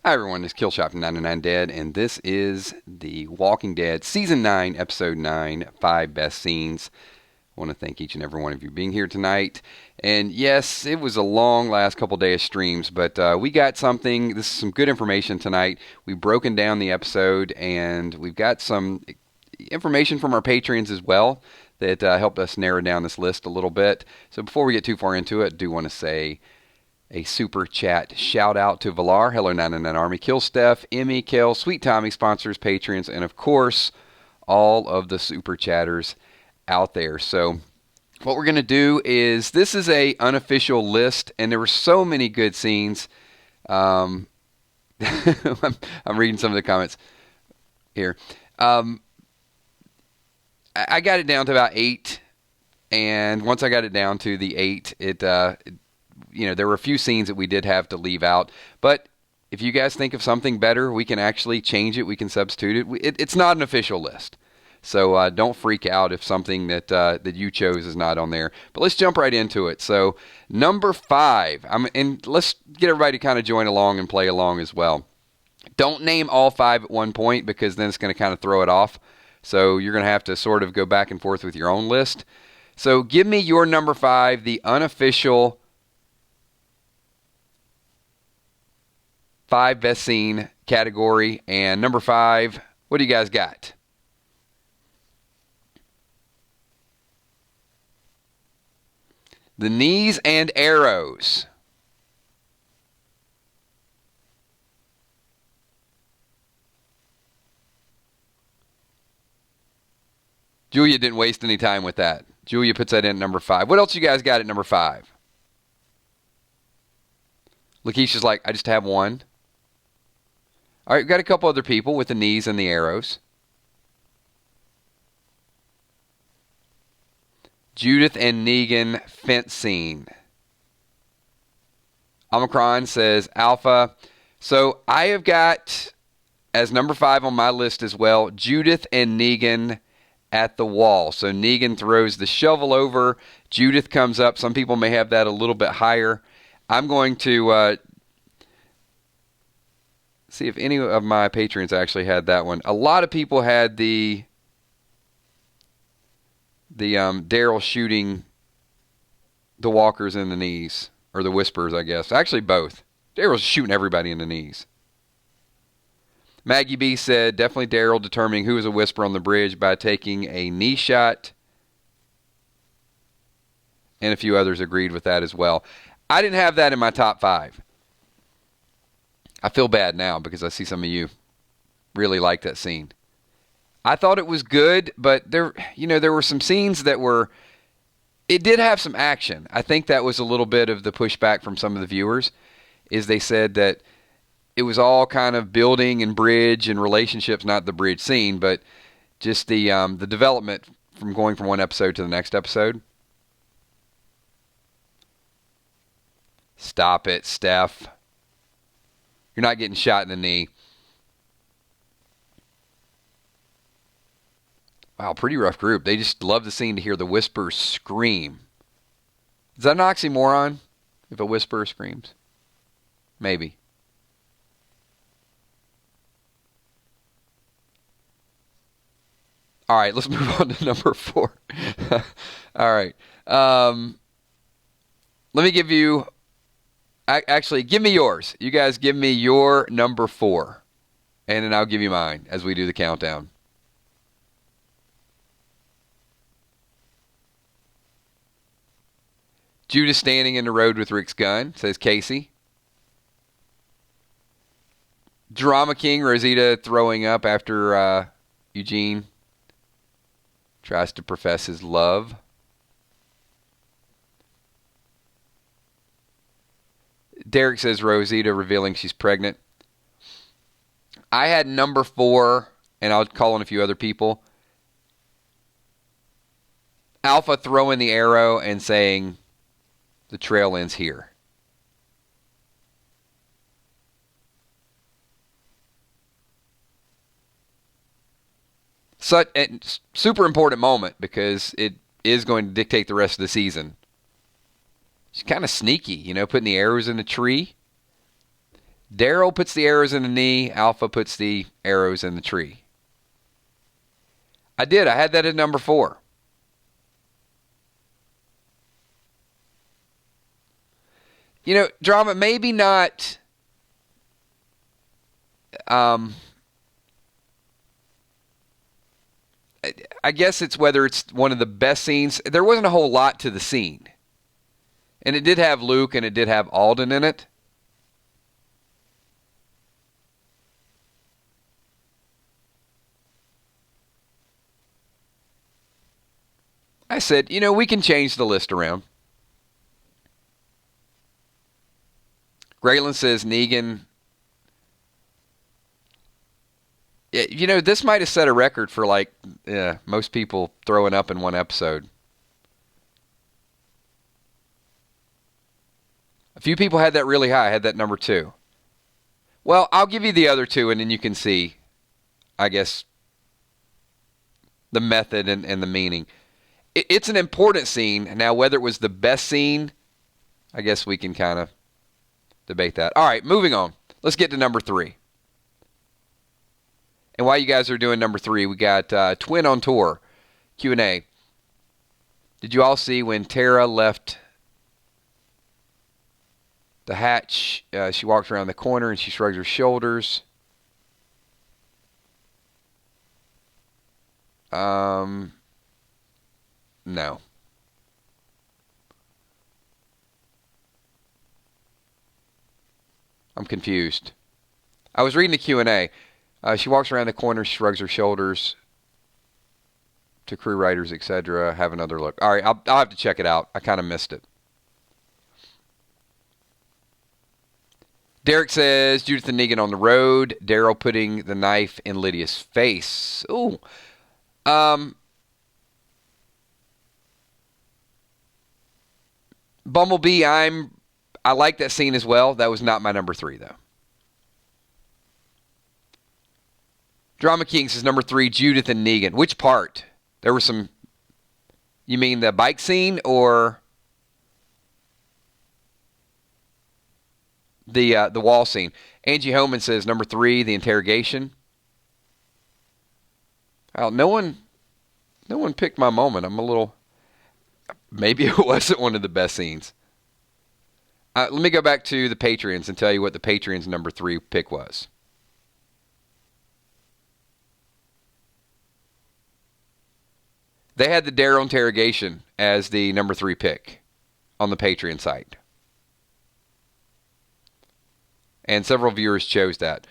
Hi everyone, it's Killshot from 99 Dead, and this is The Walking Dead Season 9, Episode 9, 5 Best Scenes. I want to thank each and every one of you being here tonight. And yes, it was a long last couple days of streams, but we got something. This is some good information tonight. We've broken down the episode, and we've got some information from our patrons as well that helped us narrow down this list a little bit. So before we get too far into it, I do want to say a super chat shout out to Valar, Hello 99 Army, Kill Steph, Emmy, Kel, Sweet Tommy, sponsors, patrons, and of course, all of the super chatters out there. So what we're going to do is, this is a unofficial list, and there were so many good scenes. I'm reading some of the comments here. I got it down to about 8, and once I got it down to the 8, there were a few scenes that we did have to leave out, but if you guys think of something better, we can actually change it. We can substitute it. It's not an official list, so don't freak out if something that you chose is not on there. But let's jump right into it. So number 5, and let's get everybody to kind of join along and play along as well. Don't name all 5 at one point, because then it's going to kind of throw it off. So you're going to have to sort of go back and forth with your own list. So give me your number 5, the unofficial 5 best scene category. And number 5, what do you guys got? The knees and arrows. Julia didn't waste any time with that. Julia puts that in at number 5. What else you guys got at number 5? Lakeisha's like, I just have one. All right, we've got a couple other people with the knees and the arrows. Judith and Negan fence scene. Omicron says Alpha. So I have got, as number 5 on my list as well, Judith and Negan at the wall. So Negan throws the shovel over. Judith comes up. Some people may have that a little bit higher. I'm going to see if any of my patrons actually had that one. A lot of people had the Daryl shooting the walkers in the knees, or the whisperers, I guess. Actually, both. Daryl's shooting everybody in the knees. Maggie B said, definitely Daryl determining who was a whisper on the bridge by taking a knee shot. And a few others agreed with that as well. I didn't have that in my top 5. I feel bad now because I see some of you really like that scene. I thought it was good, but there were some scenes that were, it did have some action. I think that was a little bit of the pushback from some of the viewers, is they said that it was all kind of building and bridge and relationships, not the bridge scene, but just the development from going from one episode to the next episode. Stop it, Steph. You're not getting shot in the knee. Wow, pretty rough group. They just love the scene to hear the whisper scream. Is that an oxymoron if a whisperer screams? Maybe. All right, let's move on to number 4. All right. Let me give you... Actually, give me yours. You guys give me your number 4. And then I'll give you mine as we do the countdown. Judas standing in the road with Rick's gun, says Casey. Drama King, Rosita throwing up after Eugene tries to profess his love. Derek says Rosita revealing she's pregnant. I had number 4, and I'll call on a few other people. Alpha throwing the arrow and saying the trail ends here. Such a super important moment because it is going to dictate the rest of the season. She's kind of sneaky, putting the arrows in the tree. Daryl puts the arrows in the knee. Alpha puts the arrows in the tree. I did. I had that at number 4. You know, drama, maybe not. I guess it's whether it's one of the best scenes. There wasn't a whole lot to the scene. And it did have Luke and it did have Alden in it. I said, you know, we can change the list around. Graylin says Negan. You know, this might have set a record for like most people throwing up in one episode. A few people had that really high. I had that number 2. Well, I'll give you the other 2 and then you can see, I guess, the method and the meaning. It's an important scene. Now, whether it was the best scene, I guess we can kind of debate that. All right, moving on. Let's get to number 3. And while you guys are doing number 3, we got Twin on Tour Q&A. Did you all see when Tara left the hatch? She walked around the corner and she shrugged her shoulders. No. I'm confused. I was reading the Q&A. She walks around the corner, shrugs her shoulders to crew writers, etc. Have another look. All right, I'll have to check it out. I kind of missed it. Derek says Judith and Negan on the road. Daryl putting the knife in Lydia's face. Ooh. Bumblebee, I like that scene as well. That was not my number 3, though. Drama King says number 3, Judith and Negan. Which part? There were some... You mean the bike scene or the wall scene? Angie Homan says number 3, the interrogation. Well, no one picked my moment. I'm a little... Maybe it wasn't one of the best scenes. Let me go back to the Patreons and tell you what the Patreons' number 3 pick was. They had the Daryl interrogation as the number 3 pick on the Patreon site. And several viewers chose that.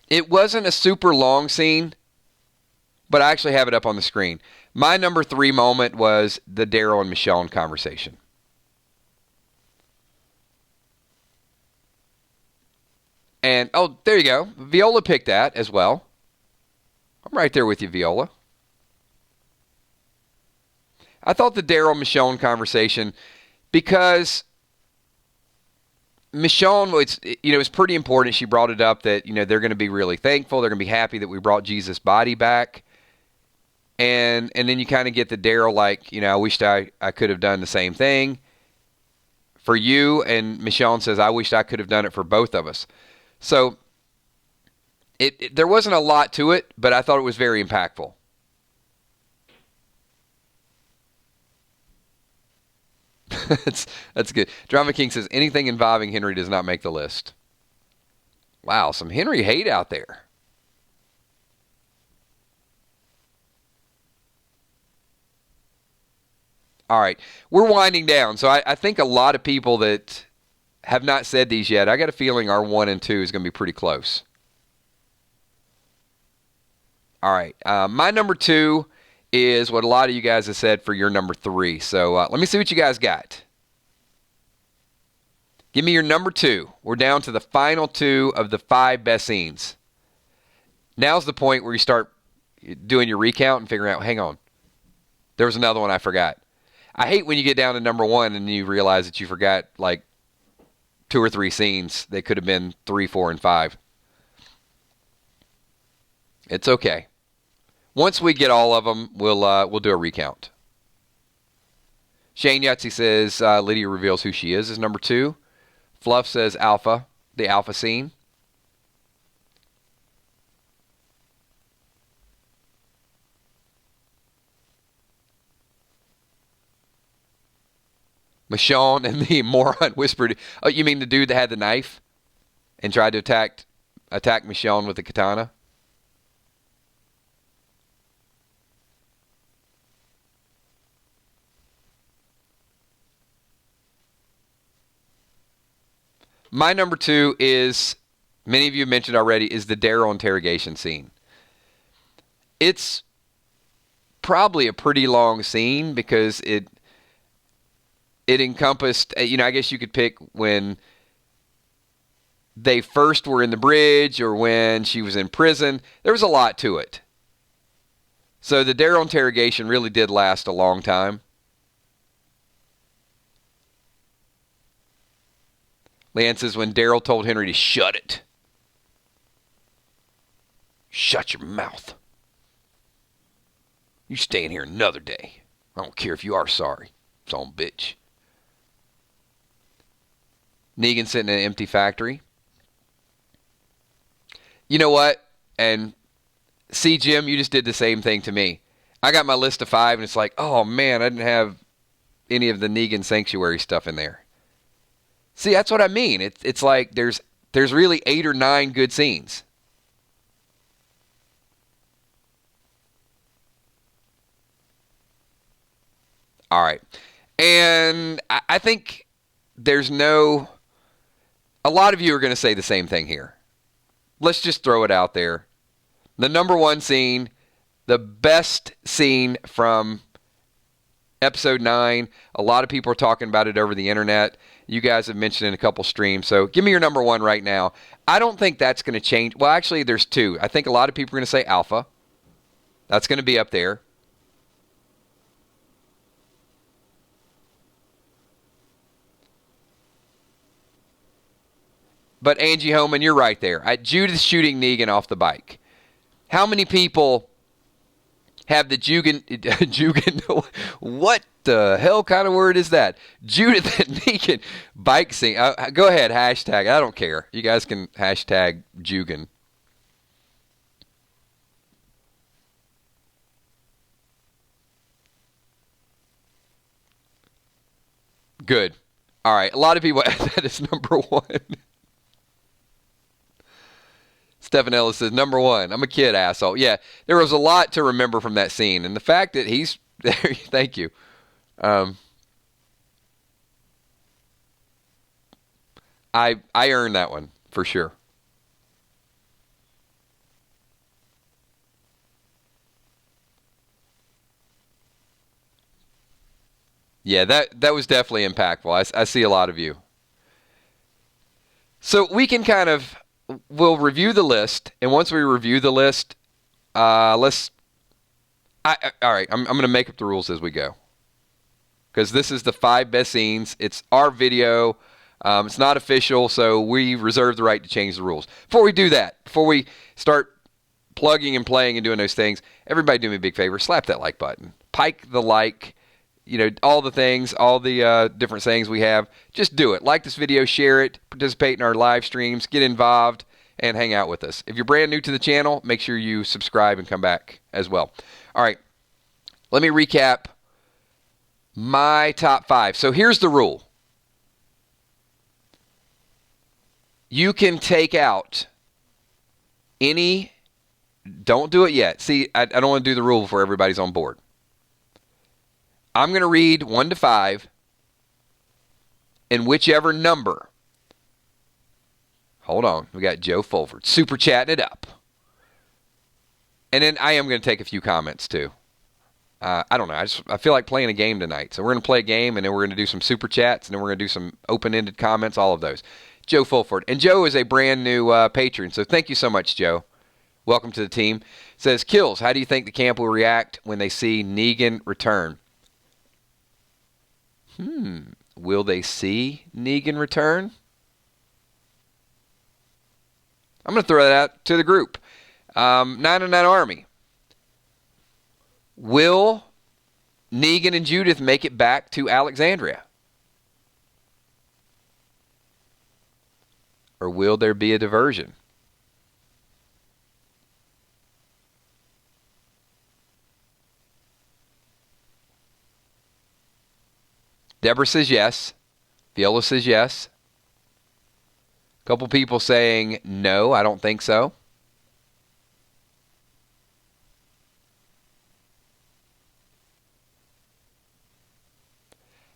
It wasn't a super long scene, but I actually have it up on the screen. My number 3 moment was the Daryl and Michonne conversation. And, oh, there you go. Viola picked that as well. I'm right there with you, Viola. I thought the Daryl-Michonne conversation, because Michonne, it's pretty important. She brought it up that, they're going to be really thankful. They're going to be happy that we brought Jesus' body back. And then you kind of get the Daryl like, I wished I could have done the same thing for you. And Michonne says, I wished I could have done it for both of us. So there wasn't a lot to it, but I thought it was very impactful. That's good. Drama King says, anything involving Henry does not make the list. Wow, some Henry hate out there. All right, we're winding down. So I think a lot of people that have not said these yet, I got a feeling our 1 and 2 is going to be pretty close. All right, my number 2 is what a lot of you guys have said for your number 3. So let me see what you guys got. Give me your number 2. We're down to the final 2 of the 5 best scenes. Now's the point where you start doing your recount and figuring out, hang on, there was another one I forgot. I hate when you get down to number 1 and you realize that you forgot like 2 or 3 scenes that could have been 3, 4, and 5. It's okay. Once we get all of them, we'll do a recount. Shane Yahtzee says Lydia reveals who she is number 2. Fluff says Alpha, the Alpha scene. Michonne and the moron whispered, "Oh, you mean the dude that had the knife and tried to attack Michonne with the katana?" My number 2 is, many of you mentioned already, is the Daryl interrogation scene. It's probably a pretty long scene because it encompassed, I guess you could pick when they first were in the bridge or when she was in prison. There was a lot to it. So the Daryl interrogation really did last a long time. Leanne says when Daryl told Henry to shut it. Shut your mouth. You stay in here another day. I don't care if you are sorry. Son of a bitch. Negan sitting in an empty factory. You know what? And see, Jim, you just did the same thing to me. I got my list of 5, and it's like, oh, man, I didn't have any of the Negan Sanctuary stuff in there. See, that's what I mean. It's like there's really 8 or 9 good scenes. All right. And I think there's no... A lot of you are going to say the same thing here. Let's just throw it out there. The number 1 scene, the best scene from episode 9. A lot of people are talking about it over the internet. You guys have mentioned it in a couple streams. So give me your number 1 right now. I don't think that's going to change. Well, actually, there's 2. I think a lot of people are going to say Alpha. That's going to be up there. But Angie Homan, you're right there. Judith shooting Negan off the bike. How many people have the Jugan, what the hell kind of word is that? Judith and Negan bike scene. Go ahead, hashtag. I don't care. You guys can hashtag Jugan. Good. All right. A lot of people have that as number 1. Stephen Ellis says, number 1, I'm a kid, asshole. Yeah, there was a lot to remember from that scene. And the fact that he's there, thank you. I earned that one, for sure. Yeah, that was definitely impactful. I see a lot of you. So we can we'll review the list, and once we review the list, all right, I'm going to make up the rules as we go. Because this is the 5 best scenes. It's our video. It's not official, so we reserve the right to change the rules. Before we do that, before we start plugging and playing and doing those things, everybody do me a big favor. Slap that like button. Pike the like. All the things, all the different sayings we have. Just do it. Like this video, share it, participate in our live streams, get involved, and hang out with us. If you're brand new to the channel, make sure you subscribe and come back as well. All right. Let me recap my top 5. So here's the rule. You can take out any... Don't do it yet. See, I don't want to do the rule before everybody's on board. I'm going to read 1 to 5, and whichever number. Hold on. We got Joe Fulford super chatting it up. And then I am going to take a few comments too. I don't know. I feel like playing a game tonight. So we're going to play a game, and then we're going to do some super chats, and then we're going to do some open-ended comments, all of those. Joe Fulford. And Joe is a brand new patron, so thank you so much, Joe. Welcome to the team. Says, Kills, how do you think the camp will react when they see Negan return? Will they see Negan return? I'm going to throw that out to the group. 909 Army. Will Negan and Judith make it back to Alexandria? or will there be a diversion? Deborah says yes. Viola says yes. A couple people saying no, I don't think so.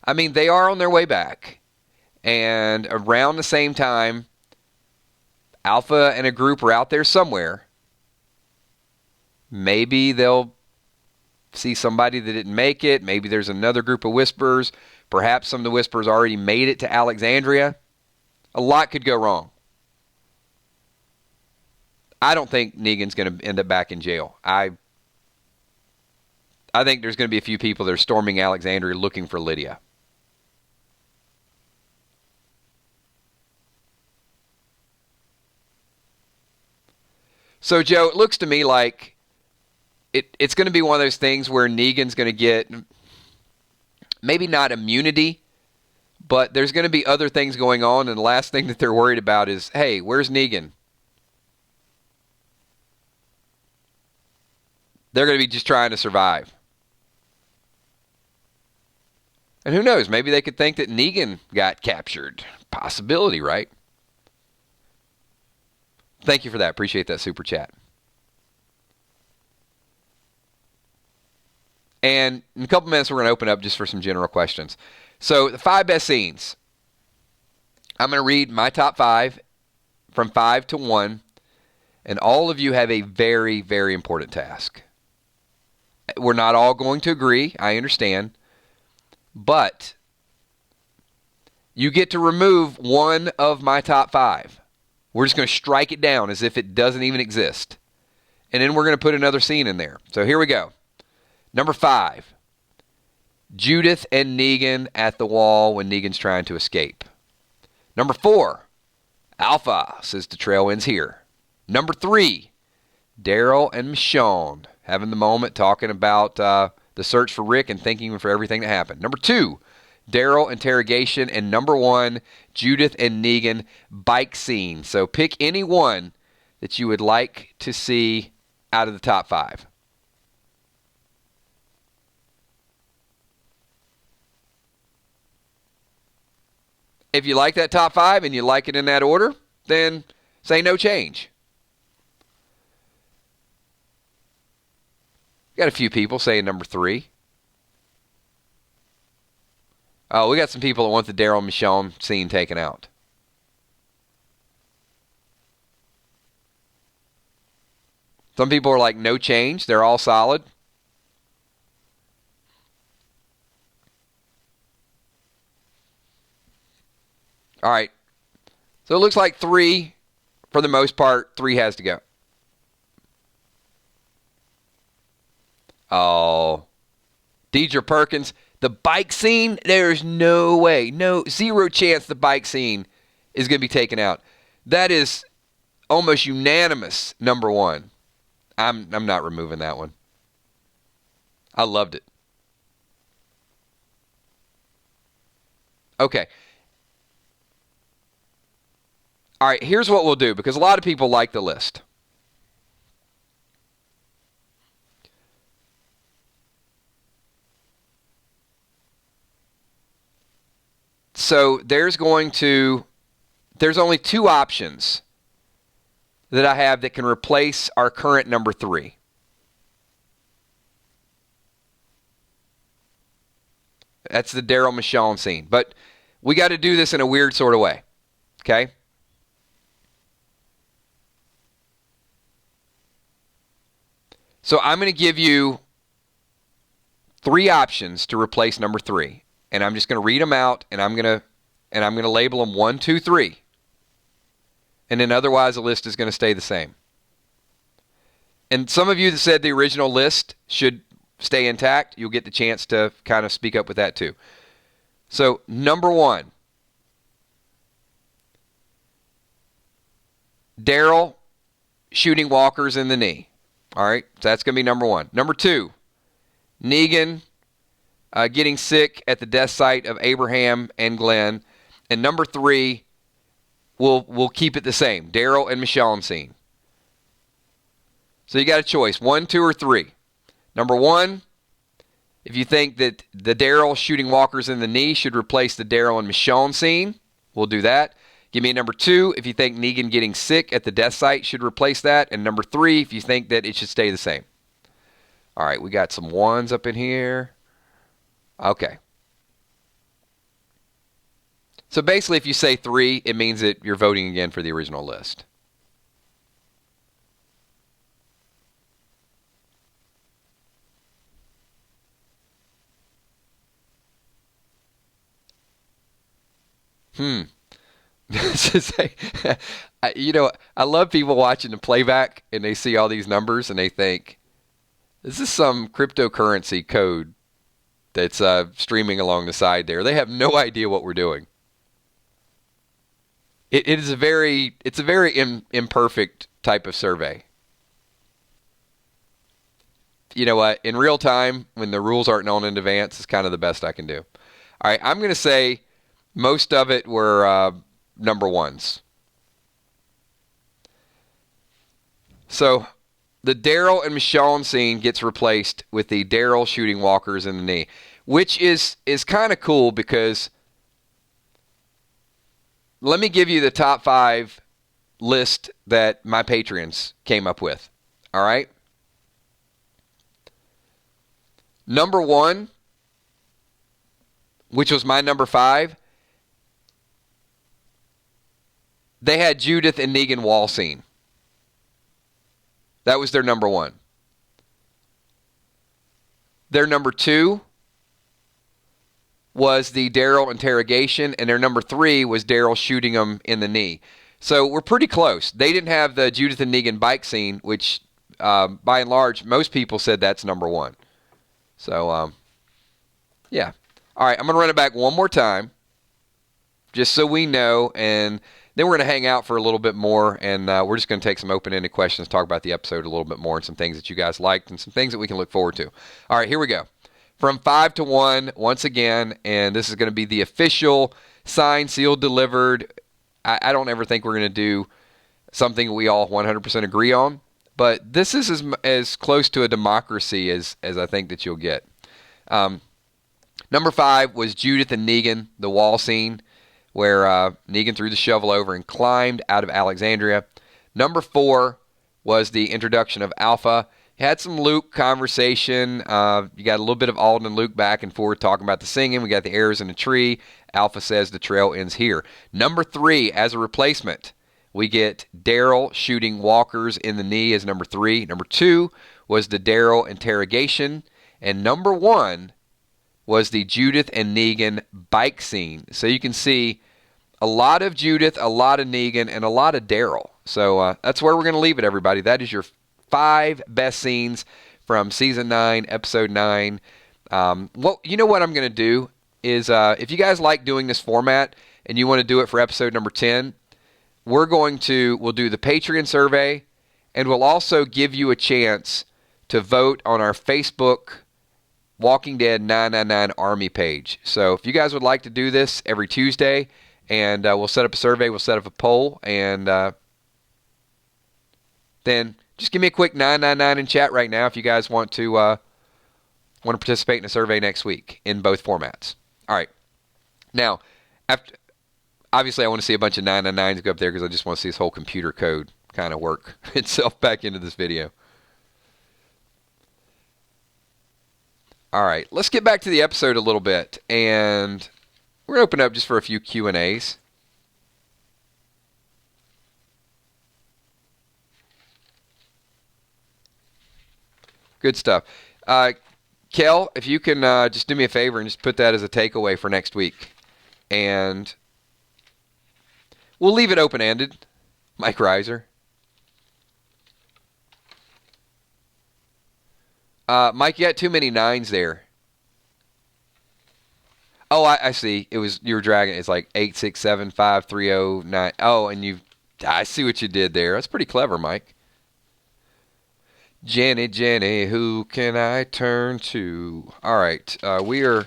I mean, they are on their way back. And around the same time, Alpha and a group are out there somewhere. Maybe they'll see somebody that didn't make it. Maybe there's another group of Whisperers. Perhaps some of the Whisperers already made it to Alexandria. A lot could go wrong. I don't think Negan's going to end up back in jail. I think there's going to be a few people that are storming Alexandria looking for Lydia. So, Joe, it looks to me like it's going to be one of those things where Negan's going to get maybe not immunity, but there's going to be other things going on, and the last thing that they're worried about is, hey, where's Negan? They're going to be just trying to survive. And who knows, maybe they could think that Negan got captured. Possibility, right? Thank you for that. Appreciate that super chat. And in a couple minutes, we're going to open up just for some general questions. So, the 5 best scenes. I'm going to read my top 5 from 5 to 1. And all of you have a very, very important task. We're not all going to agree. I understand. But you get to remove one of my top 5. We're just going to strike it down as if it doesn't even exist. And then we're going to put another scene in there. So here we go. Number 5, Judith and Negan at the wall when Negan's trying to escape. Number 4, Alpha says the trail ends here. Number 3, Daryl and Michonne having the moment talking about the search for Rick and thanking him for everything that happened. Number 2, Daryl interrogation. And number 1, Judith and Negan bike scene. So pick any one that you would like to see out of the top 5. If you like that top 5 and you like it in that order, then say no change. Got a few people saying number 3. Oh, we got some people that want the Daryl and Michonne scene taken out. Some people are like, no change. They're all solid. All right. So it looks like 3, for the most part, 3 has to go. Oh. Deidre Perkins, the bike scene, there's no way, zero chance the bike scene is going to be taken out. That is almost unanimous number 1. I'm not removing that one. I loved it. Okay. All right, here's what we'll do, because a lot of people like the list. So there's only 2 options that I have that can replace our current number 3. That's the Daryl Michonne scene. But we got to do this in a weird sort of way. Okay? So I'm going to give you 3 options to replace number 3. And I'm just going to read them out, and I'm going to label them 1, 2, 3. And then otherwise the list is going to stay the same. And some of you that said the original list should stay intact, you'll get the chance to kind of speak up with that too. So number 1, Daryl shooting walkers in the knee. All right, so that's going to be number 1. Number 2, Negan getting sick at the death site of Abraham and Glenn. And number 3, we'll keep it the same. Daryl and Michonne scene. So you got a choice, 1, 2, or 3. Number 1, if you think that the Daryl shooting walkers in the knee should replace the Daryl and Michonne scene, we'll do that. Give me a number 2 if you think Negan getting sick at the death site should replace that. And number 3 if you think that it should stay the same. All right, we got some 1s up in here. Okay. So basically, if you say 3, it means that you're voting again for the original list. I love people watching the playback and they see all these numbers and they think, is this some cryptocurrency code that's streaming along the side there? They have no idea what we're doing. It's a very imperfect type of survey. You know what? In real time, when the rules aren't known in advance, it's kind of the best I can do. All right, I'm going to say most of it were number 1s. So the Daryl and Michonne scene gets replaced with the Daryl shooting walkers in the knee, which is kind of cool because let me give you the top 5 list that my Patreons came up with. All right? Number 1, which was my number 5, they had Judith and Negan wall scene. That was their number 1. Their number 2 was the Daryl interrogation, and their number 3 was Daryl shooting him in the knee. So we're pretty close. They didn't have the Judith and Negan bike scene, which by and large, most people said that's number 1. So, yeah. All right, I'm going to run it back one more time, just so we know, and then we're going to hang out for a little bit more, and we're just going to take some open-ended questions, talk about the episode a little bit more, and some things that you guys liked, and some things that we can look forward to. All right, here we go. From 5 to 1, once again, and this is going to be the official signed, sealed, delivered. I don't ever think we're going to do something we all 100% agree on, but this is as close to a democracy as I think that you'll get. Number 5 was Judith and Negan, the wall scene, where Negan threw the shovel over and climbed out of Alexandria. Number 4 was the introduction of Alpha. Had some Luke conversation. You got a little bit of Alden and Luke back and forth talking about the singing. We got the arrows in the tree. Alpha says the trail ends here. Number 3, as a replacement, we get Daryl shooting walkers in the knee as number 3. Number 2 was the Daryl interrogation. And number 1 was the Judith and Negan bike scene. So you can see a lot of Judith, a lot of Negan, and a lot of Daryl. So that's where we're going to leave it, everybody. That is your 5 best scenes from Season 9, Episode 9. Well, you know what I'm going to do is if you guys like doing this format and you want to do it for episode number 10, we'll do the Patreon survey, and we'll also give you a chance to vote on our Facebook Walking Dead 999 Army page. So if you guys would like to do this every Tuesday, and we'll set up a survey, we'll set up a poll, and then just give me a quick 999 in chat right now if you guys want to participate in a survey next week in both formats. All right. Now, obviously I want to see a bunch of 999s go up there because I just want to see this whole computer code kind of work itself back into this video. All right, let's get back to the episode a little bit, and we're going to open up just for a few Q&As. Good stuff. Kel, if you can just do me a favor and just put that as a takeaway for next week. And we'll leave it open-ended. Mike Reiser. Mike, you got too many 9s there. Oh, I see. You were dragging. It's like 8, 6, 7, 5, 3, 0, 9. Oh, and I see what you did there. That's pretty clever, Mike. Jenny, who can I turn to? All right, we're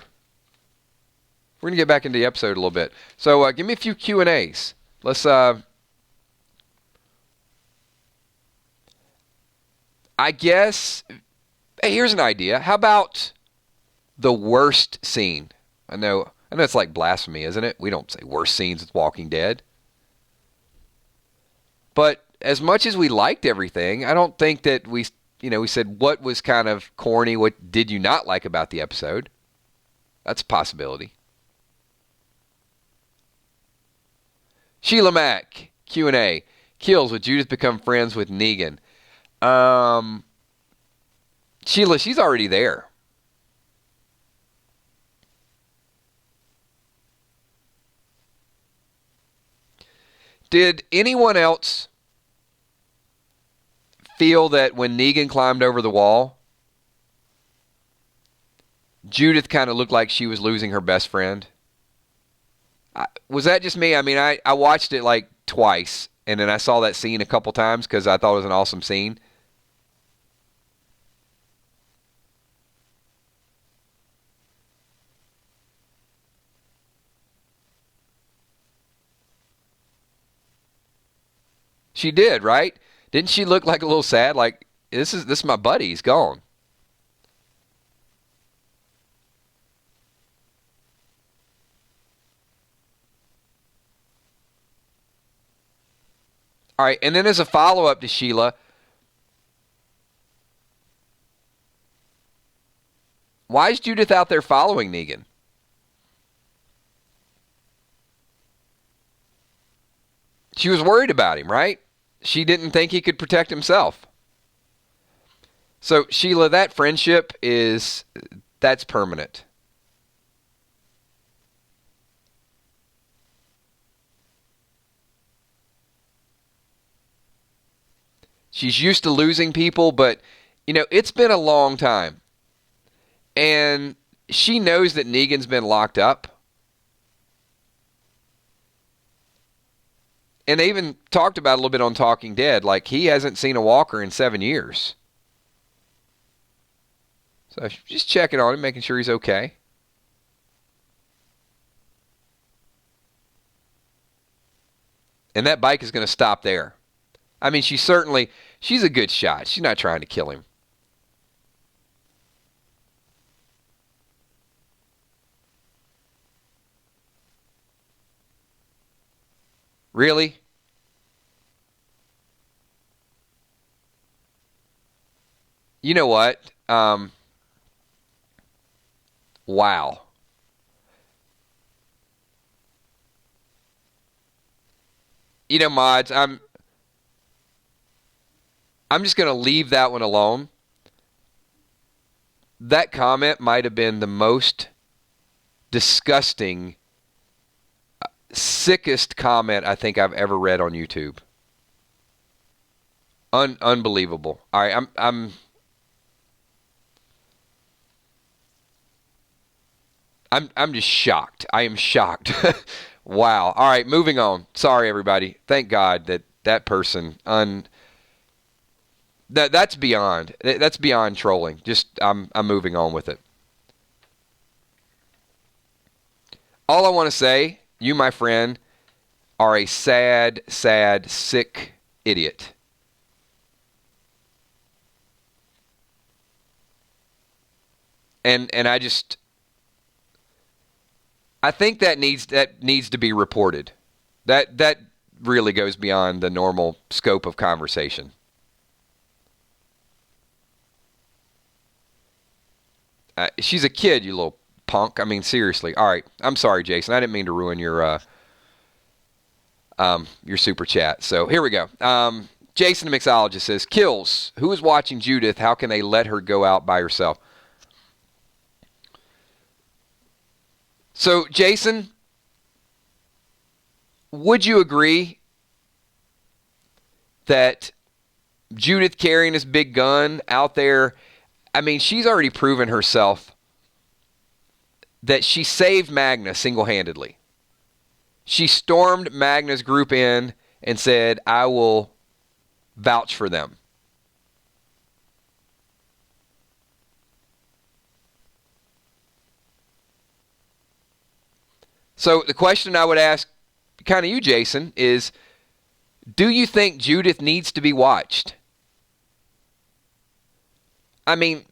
going to get back into the episode a little bit. So give me a few Q&As. Let's I guess, hey, here's an idea. How about the worst scene? I know it's like blasphemy, isn't it? We don't say worst scenes with Walking Dead. But as much as we liked everything, I don't think that we said what was kind of corny, what did you not like about the episode? That's a possibility. Sheila Mack, Q&A. Kills with Judith become friends with Negan. Sheila, she's already there. Did anyone else feel that when Negan climbed over the wall, Judith kind of looked like she was losing her best friend? Was that just me? I mean, I watched it like twice, and then I saw that scene a couple times because I thought it was an awesome scene. She did, right? Didn't she look like a little sad? Like, this is my buddy. He's gone. All right, and then as a follow-up to Sheila, why is Judith out there following Negan? She was worried about him, right? She didn't think he could protect himself. So, Sheila, that friendship that's permanent. She's used to losing people, but, it's been a long time. And she knows that Negan's been locked up. And they even talked about it a little bit on Talking Dead. Like, he hasn't seen a walker in 7 years. So just checking on him, making sure he's okay. And that bike is going to stop there. I mean, she's a good shot. She's not trying to kill him. Really? You know what? Wow. Mods, I'm just going to leave that one alone. That comment might have been the most disgusting, sickest comment I think I've ever read on YouTube. Unbelievable. All right, I'm just shocked. I am shocked. Wow. All right, moving on. Sorry, everybody. Thank God that person that's beyond trolling. Just I'm moving on with it. All I want to say, you, my friend, are a sad, sad, sick idiot. And I think that needs to be reported. That really goes beyond the normal scope of conversation. She's a kid, you little punk. I mean, seriously. All right. I'm sorry, Jason. I didn't mean to ruin your super chat. So here we go. Jason the Mixologist says, Kills. Who is watching Judith? How can they let her go out by herself? So, Jason, would you agree that Judith carrying this big gun out there, I mean, she's already proven herself that she saved Magna single-handedly. She stormed Magna's group in and said, I will vouch for them. So the question I would ask kind of you, Jason, is do you think Judith needs to be watched? I mean,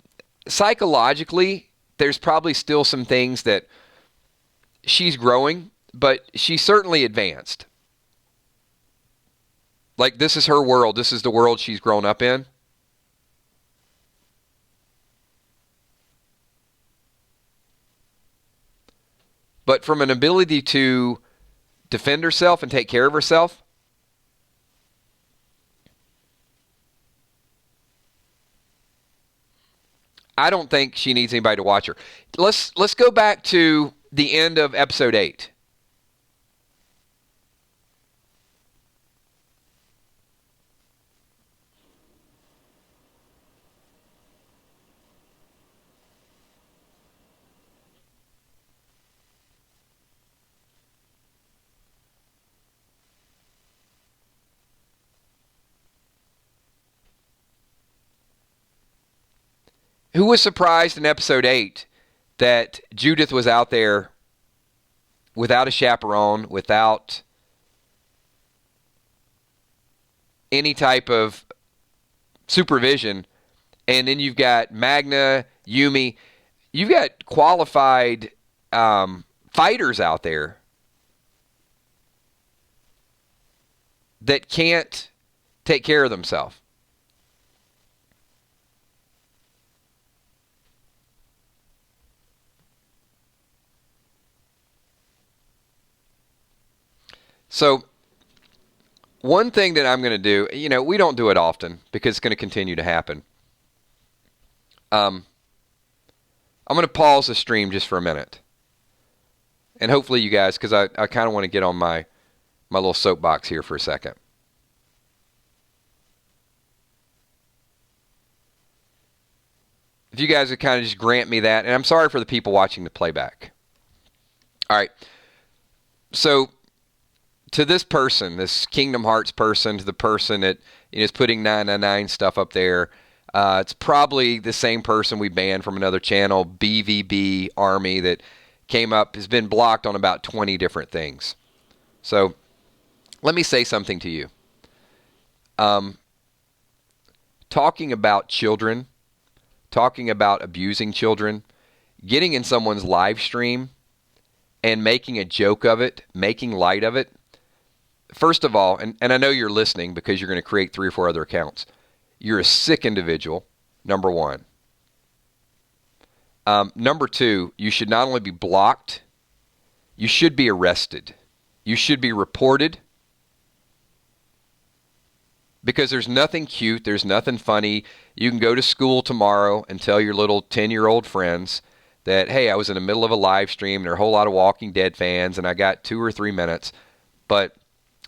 psychologically, there's probably still some things that she's growing, but she's certainly advanced. Like, this is her world. This is the world she's grown up in. But from an ability to defend herself and take care of herself, I don't think she needs anybody to watch her. Let's go back to the end of episode 8. Who was surprised in episode 8 that Judith was out there without a chaperone, without any type of supervision? And then you've got Magna, Yumi. You've got qualified fighters out there that can't take care of themselves. So one thing that I'm going to do, we don't do it often because it's going to continue to happen. I'm going to pause the stream just for a minute. And hopefully you guys, because I kind of want to get on my little soapbox here for a second. If you guys would kind of just grant me that. And I'm sorry for the people watching the playback. All right. So to this person, this Kingdom Hearts person, to the person that is putting 999 stuff up there, it's probably the same person we banned from another channel, BVB Army, that came up, has been blocked on about 20 different things. So let me say something to you. Talking about children, talking about abusing children, getting in someone's live stream and making a joke of it, making light of it. First of all, and I know you're listening because you're going to create 3 or 4 other accounts. You're a sick individual, number one. Number 2, you should not only be blocked, you should be arrested. You should be reported because there's nothing cute, there's nothing funny. You can go to school tomorrow and tell your little 10-year-old friends that, hey, I was in the middle of a live stream and there are a whole lot of Walking Dead fans and I got 2 or 3 minutes, but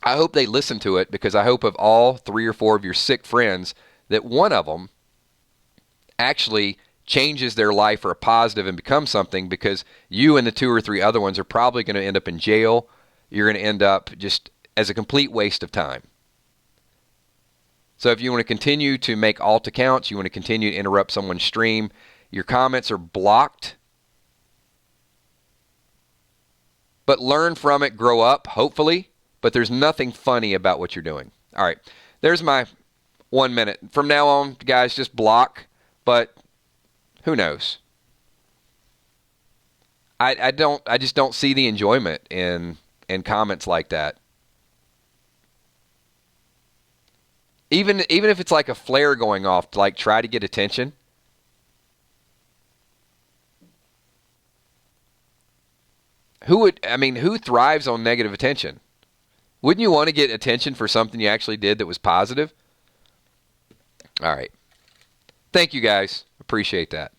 I hope they listen to it because I hope of all 3 or 4 of your sick friends that one of them actually changes their life for a positive and becomes something, because you and the 2 or 3 other ones are probably going to end up in jail. You're going to end up just as a complete waste of time. So if you want to continue to make alt accounts, you want to continue to interrupt someone's stream, your comments are blocked. But learn from it, grow up, hopefully. But there's nothing funny about what you're doing. All right, there's my 1 minute. From now on, guys, just block. But who knows? I just don't see the enjoyment in comments like that. Even if it's like a flare going off to like try to get attention. Who thrives on negative attention? Wouldn't you want to get attention for something you actually did that was positive? All right. Thank you, guys. Appreciate that.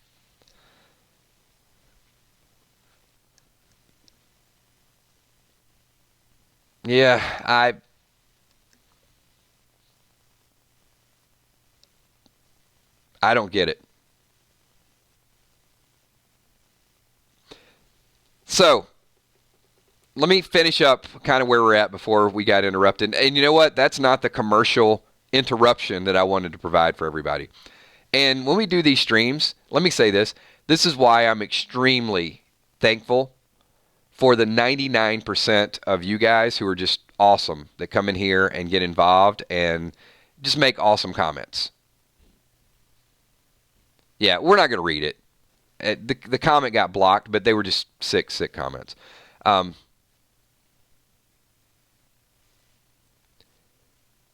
Yeah, I don't get it. So, let me finish up kind of where we're at before we got interrupted. And you know what? That's not the commercial interruption that I wanted to provide for everybody. And when we do these streams, let me say this. This is why I'm extremely thankful for the 99% of you guys who are just awesome that come in here and get involved and just make awesome comments. Yeah, we're not going to read it. The comment got blocked, but they were just sick comments.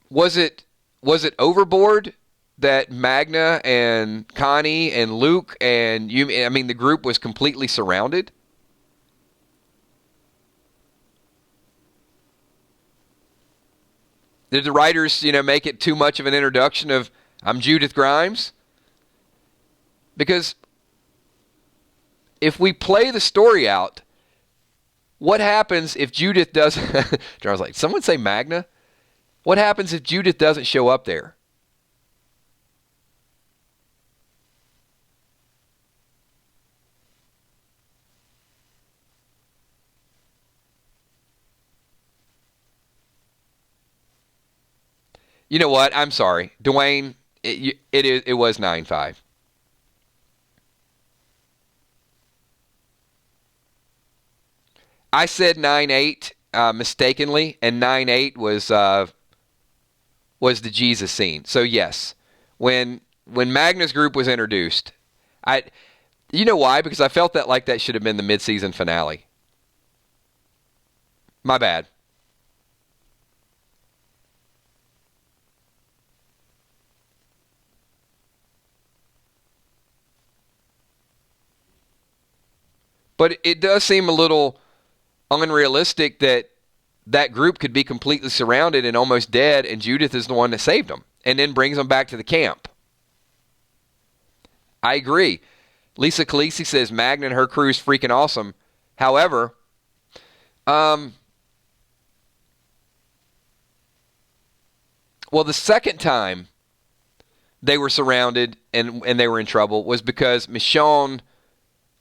Was it overboard that Magna and Connie and Luke and you? I mean, the group was completely surrounded. Did the writers, make it too much of an introduction of I'm Judith Grimes? Because if we play the story out, what happens if Judith doesn't? I was like, someone say Magna? What happens if Judith doesn't show up there? You know what? I'm sorry. Dwayne, it was 9-5. I said 9-8 mistakenly, and 9-8 was the Jesus scene. So yes, when Magna's group was introduced, you know why? Because I felt that should have been the mid-season finale. My bad. But it does seem a little unrealistic that group could be completely surrounded and almost dead, and Judith is the one that saved them and then brings them back to the camp. I agree. Lisa Khaleesi says Magna and her crew is freaking awesome. However, well, the second time they were surrounded and they were in trouble was because Michonne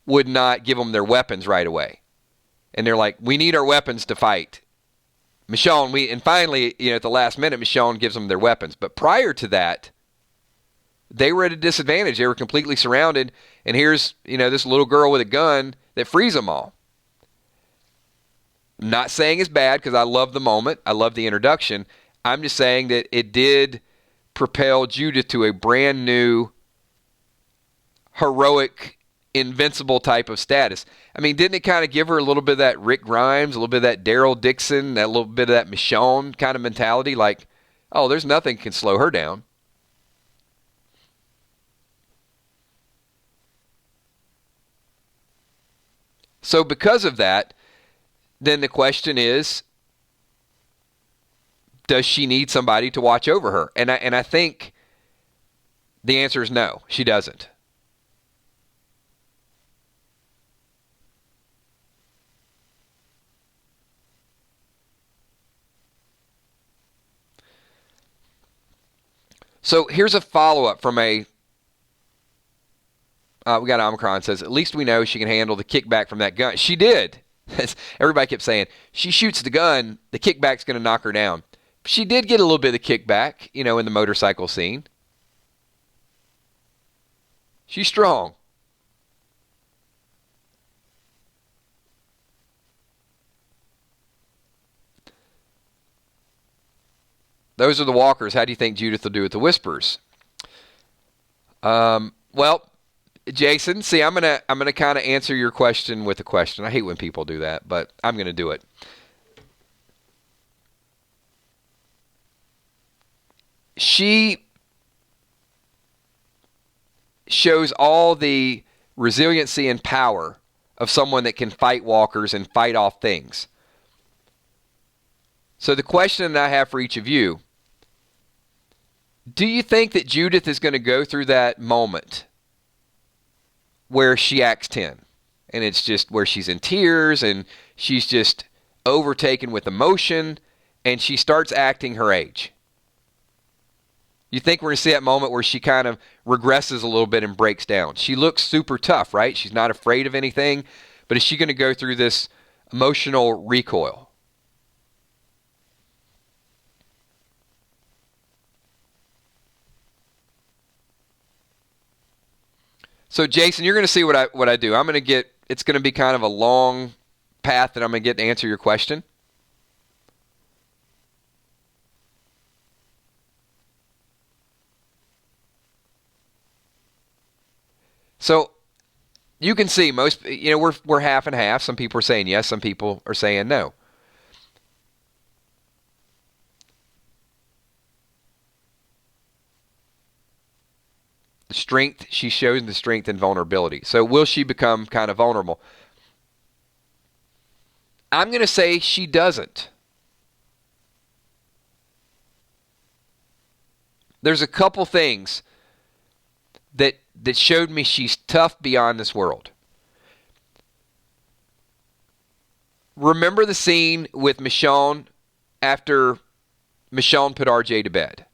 would not give them their weapons right away. And they're like, we need our weapons to fight. Michonne, and finally, at the last minute, Michonne gives them their weapons. But prior to that, they were at a disadvantage. They were completely surrounded. And here's, this little girl with a gun that frees them all. I'm not saying it's bad because I love the moment. I love the introduction. I'm just saying that it did propel Judith to a brand new, heroic, invincible type of status. I mean, didn't it kind of give her a little bit of that Rick Grimes, a little bit of that Daryl Dixon, that little bit of that Michonne kind of mentality? Like, oh, there's nothing can slow her down. So because of that, then the question is, does she need somebody to watch over her? And I think the answer is no, she doesn't. So here's a follow-up from we got Omicron says, at least we know she can handle the kickback from that gun. She did. Everybody kept saying, she shoots the gun, the kickback's going to knock her down. She did get a little bit of kickback, in the motorcycle scene. She's strong. Those are the walkers. How do you think Judith will do with the whispers? Well, Jason, see, I'm gonna kind of answer your question with a question. I hate when people do that, but I'm gonna do it. She shows all the resiliency and power of someone that can fight walkers and fight off things. So the question that I have for each of you, do you think that Judith is going to go through that moment where she acts 10? And it's just where she's in tears and she's just overtaken with emotion and she starts acting her age. You think we're going to see that moment where she kind of regresses a little bit and breaks down? She looks super tough, right? She's not afraid of anything. But is she going to go through this emotional recoil? So, Jason, you're going to see what I do. It's going to be kind of a long path that I'm going to get to answer your question. So you can see most, we're half and half. Some people are saying yes, some people are saying no. The strength, she shows the strength and vulnerability. So will she become kind of vulnerable? I'm going to say she doesn't. There's a couple things that showed me she's tough beyond this world. Remember the scene with Michonne after Michonne put RJ to bed?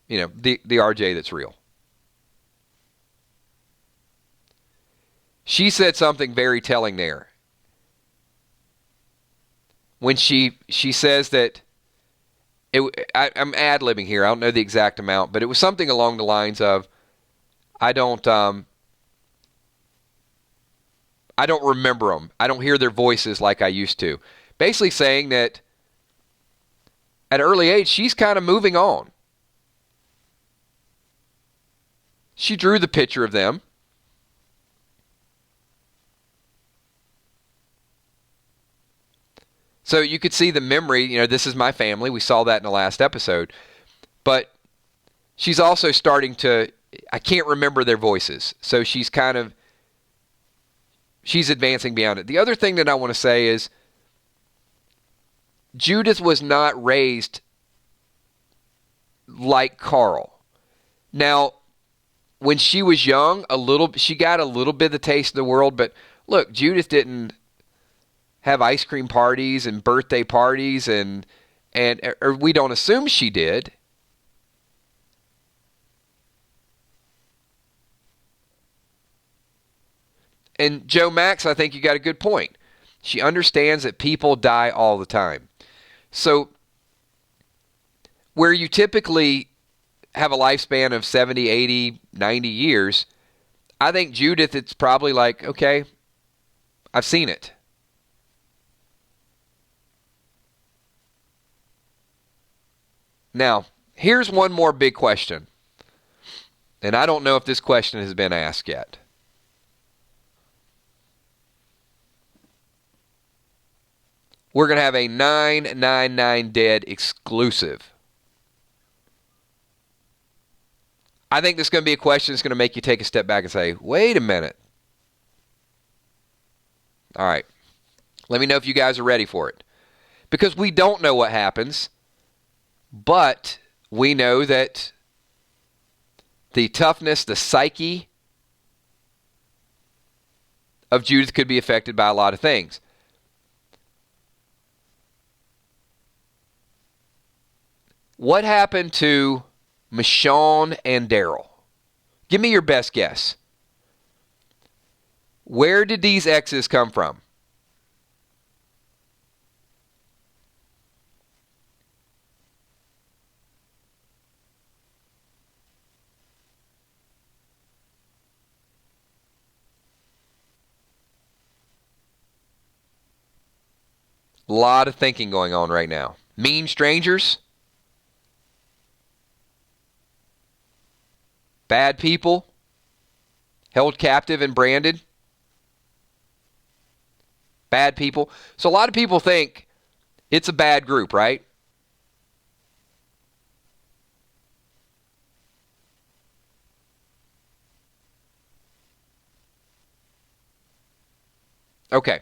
The RJ that's real. She said something very telling there. When she says that, I'm ad-libbing here, I don't know the exact amount, but it was something along the lines of, I don't remember them. I don't hear their voices like I used to. Basically saying that at an early age, she's kind of moving on. She drew the picture of them. So you could see the memory, this is my family. We saw that in the last episode. But she's also starting to, I can't remember their voices. So she's advancing beyond it. The other thing that I want to say is Judith was not raised like Carl. Now, when she was young, she got a little bit of the taste of the world, but look, Judith didn't have ice cream parties and birthday parties or we don't assume she did. And Joe Max, I think you got a good point. She understands that people die all the time. So where you typically have a lifespan of 70, 80, 90 years, I think Judith, it's probably like, okay, I've seen it. Now, here's one more big question. And I don't know if this question has been asked yet. We're going to have a 999 Dead exclusive. I think this is going to be a question that's going to make you take a step back and say, wait a minute. All right. Let me know if you guys are ready for it. Because we don't know what happens, but we know that the toughness, the psyche of Judith could be affected by a lot of things. What happened to Michonne and Daryl? Give me your best guess. Where did these exes come from? A lot of thinking going on right now. Mean strangers? Bad people? Held captive and branded? Bad people? So a lot of people think it's a bad group, right? Okay.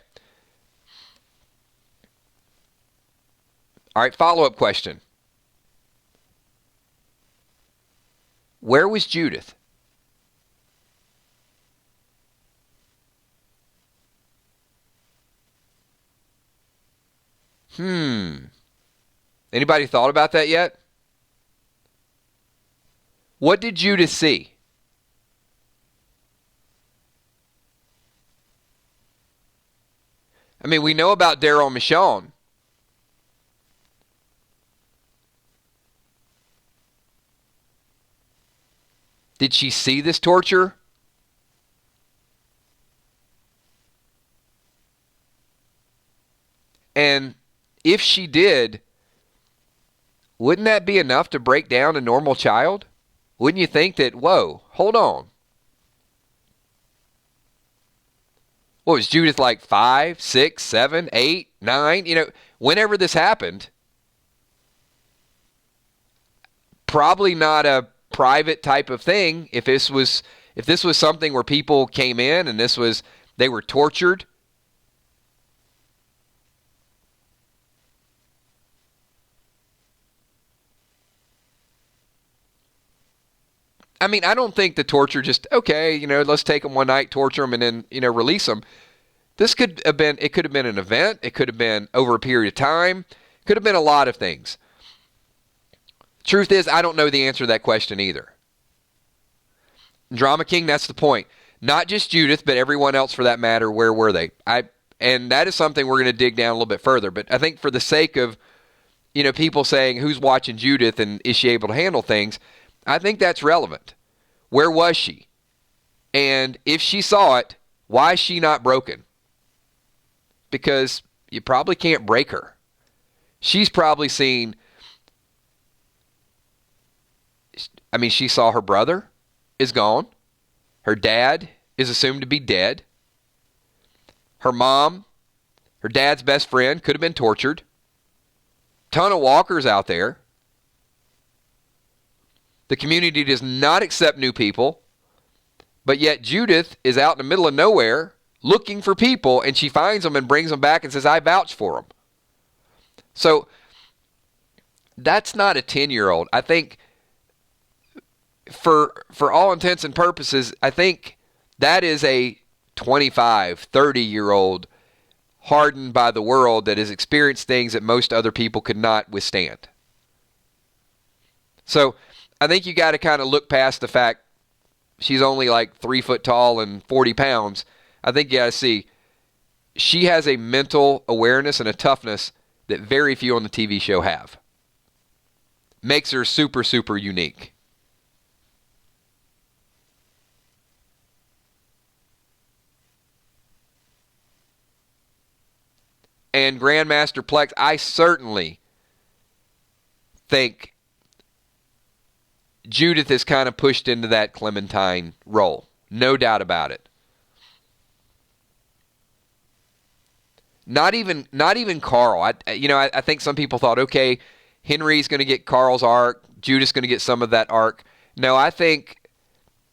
All right, follow-up question. Where was Judith? Anybody thought about that yet? What did Judith see? I mean, we know about Daryl and Michonne. Did she see this torture? And if she did, wouldn't that be enough to break down a normal child? Wouldn't you think that, whoa, hold on. What was Judith like 5, 6, 7, 8, 9? Whenever this happened, probably not a private type of thing. If this was something where people came in and they were tortured. I mean, I don't think the torture just, okay, let's take them one night, torture them, and then, release them. It could have been an event. It could have been over a period of time. It could have been a lot of things. Truth is, I don't know the answer to that question either. Drama King, that's the point. Not just Judith, but everyone else for that matter, where were they? And that is something we're going to dig down a little bit further. But I think for the sake of, people saying, who's watching Judith and is she able to handle things, I think that's relevant. Where was she? And if she saw it, why is she not broken? Because you probably can't break her. She's probably seen, she saw her brother is gone. Her dad is assumed to be dead. Her mom, her dad's best friend, could have been tortured. Ton of walkers out there. The community does not accept new people, but yet Judith is out in the middle of nowhere looking for people, and she finds them and brings them back and says, I vouch for them. So that's not a 10-year-old. I think for all intents and purposes, I think that is a 25, 30-year-old hardened by the world that has experienced things that most other people could not withstand. So I think you got to kind of look past the fact she's only like 3 foot tall and 40 pounds. I think you got to see she has a mental awareness and a toughness that very few on the TV show have. Makes her super, super unique. And Grandmaster Plex, I certainly think Judith is kind of pushed into that Clementine role. No doubt about it. Not even Carl. I think some people thought, okay, Henry's going to get Carl's arc. Judith's going to get some of that arc. No, I think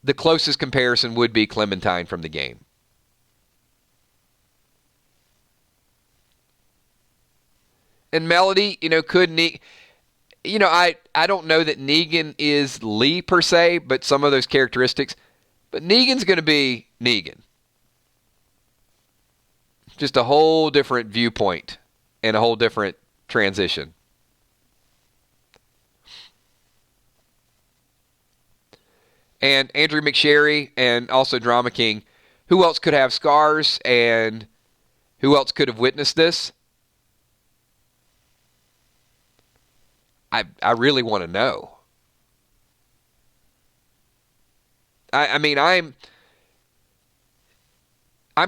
the closest comparison would be Clementine from the game. And Melody, could I don't know that Negan is Lee per se, but some of those characteristics. But Negan's going to be Negan. Just a whole different viewpoint and a whole different transition. And Andrew McSherry and also Drama King, who else could have scars and who else could have witnessed this? I really want to know. I'm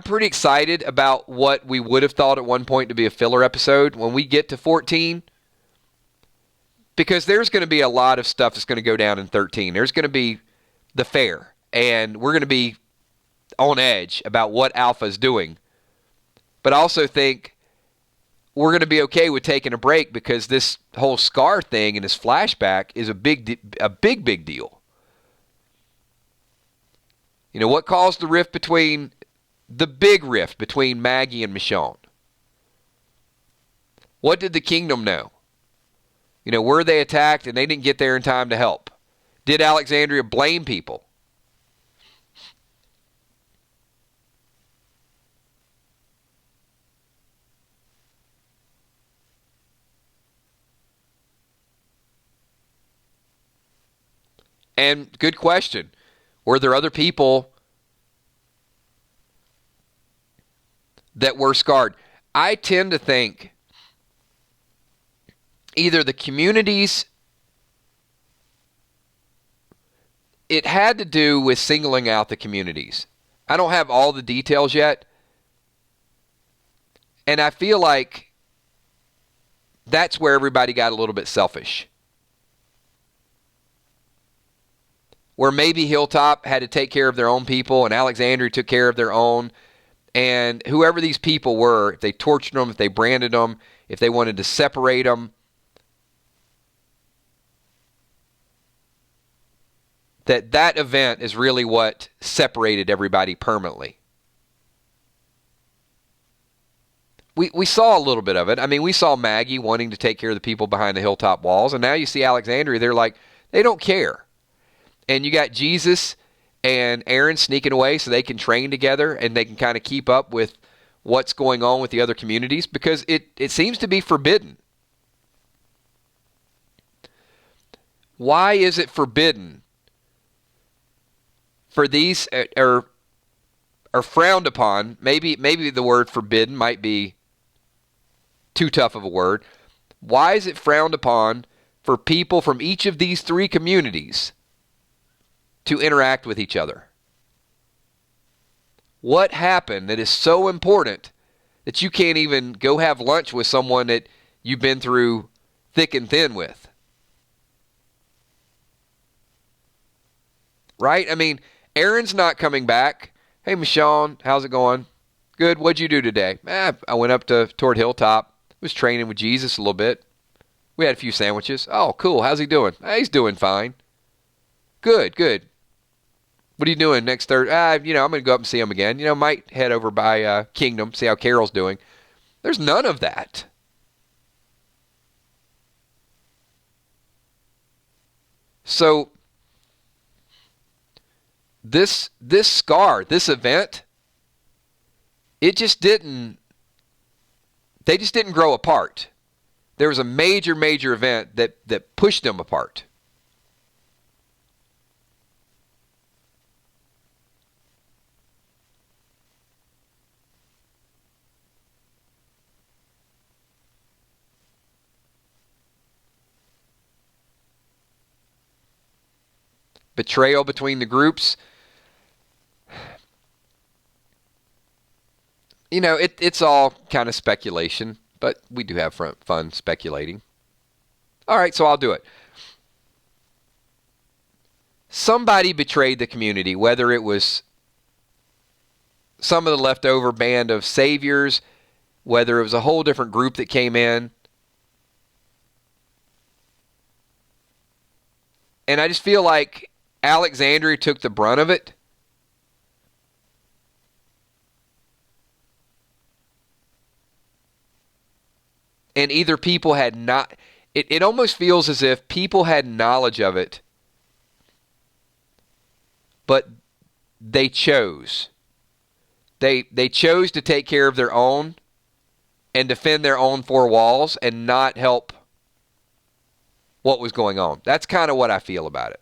pretty excited about what we would have thought at one point to be a filler episode when we get to 14. Because there's going to be a lot of stuff that's going to go down in 13. There's going to be the fair. And we're going to be on edge about what Alpha's doing. But I also think we're going to be okay with taking a break because this whole Scar thing and this flashback is a big deal. What caused the big rift between Maggie and Michonne? What did the kingdom know? Were they attacked and they didn't get there in time to help? Did Alexandria blame people? And good question. Were there other people that were scarred? I tend to think either the communities, it had to do with singling out the communities. I don't have all the details yet. And I feel like that's where everybody got a little bit selfish. Where maybe Hilltop had to take care of their own people and Alexandria took care of their own. And whoever these people were, if they tortured them, if they branded them, if they wanted to separate them, that event is really what separated everybody permanently. We saw a little bit of it. I mean, we saw Maggie wanting to take care of the people behind the Hilltop walls, and now you see Alexandria, they're like, they don't care. And you got Jesus and Aaron sneaking away so they can train together and they can kind of keep up with what's going on with the other communities because it seems to be forbidden. Why is it forbidden for these are frowned upon? Maybe the word forbidden might be too tough of a word. Why is it frowned upon for people from each of these three communities to interact with each other? What happened that is so important that you can't even go have lunch with someone that you've been through thick and thin with? Right? I mean, Aaron's not coming back. Hey, Michonne, how's it going? Good. What'd you do today? I went up toward Hilltop. Was training with Jesus a little bit. We had a few sandwiches. Oh, cool. How's he doing? He's doing fine. Good. What are you doing next Thursday? I'm going to go up and see him again. Might head over by Kingdom, see how Carol's doing. There's none of that. So this scar, this event, they just didn't grow apart. There was a major event that pushed them apart. Betrayal between the groups. It's all kind of speculation, but we do have fun speculating. All right, so I'll do it. Somebody betrayed the community, whether it was some of the leftover band of saviors, whether it was a whole different group that came in. And I just feel like Alexandria took the brunt of it. And either people had not, it almost feels as if people had knowledge of it, but they chose. They chose to take care of their own and defend their own four walls and not help what was going on. That's kind of what I feel about it.